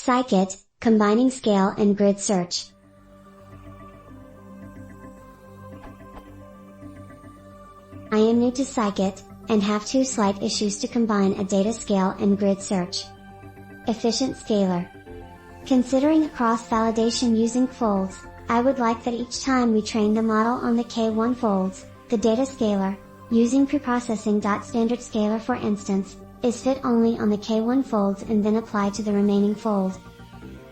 Scikit, combining scale and grid search. I am new to Scikit, and have two slight issues to combine a data scale and grid search. Efficient scaler. Considering cross-validation using folds, I would like that each time we train the model on the K1 folds, the data scaler, using preprocessing.standard scaler for instance, is fit only on the K1 folds and then applied to the remaining fold.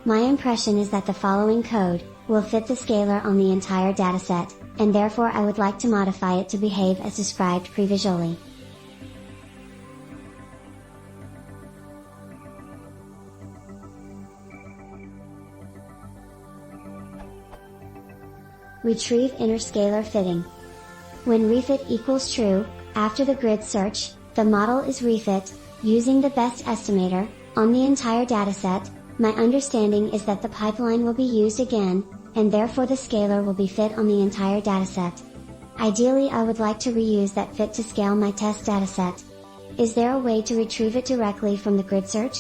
My impression is that the following code will fit the scaler on the entire dataset, and therefore I would like to modify it to behave as described previsually. Retrieve inner scalar fitting. When refit equals true, after the grid search, the model is refit, using the best estimator, on the entire dataset. My understanding is that the pipeline will be used again, and therefore the scaler will be fit on the entire dataset. Ideally I would like to reuse that fit to scale my test dataset. Is there a way to retrieve it directly from the grid search?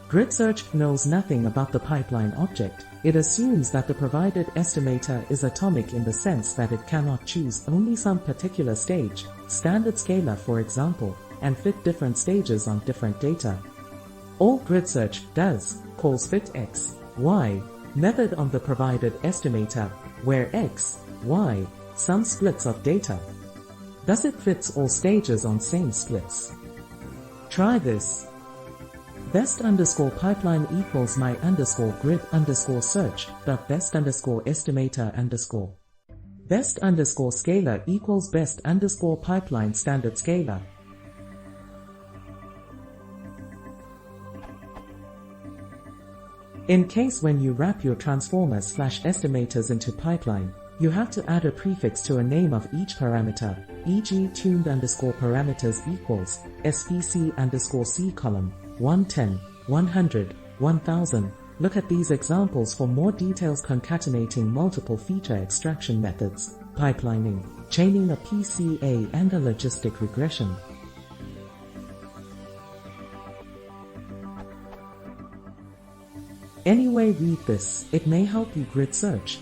Grid search knows nothing about the pipeline object. It assumes that the provided estimator is atomic in the sense that it cannot choose only some particular stage, standard scaler for example, and fit different stages on different data. All grid search does, calls fit x, y, method on the provided estimator, where x, y, some splits of data. Thus it fits all stages on same splits. Try this. Best underscore pipeline equals my underscore grid underscore search dot best underscore estimator underscore. Best underscore scaler equals best underscore pipeline standard scaler. In case when you wrap your transformers / estimators into pipeline, you have to add a prefix to a name of each parameter, e.g. tuned underscore parameters equals spc underscore c column 110, 100, 1000. Look at these examples for more details concatenating multiple feature extraction methods, pipelining, chaining a PCA and a logistic regression. Anyway, read this, it may help you grid search.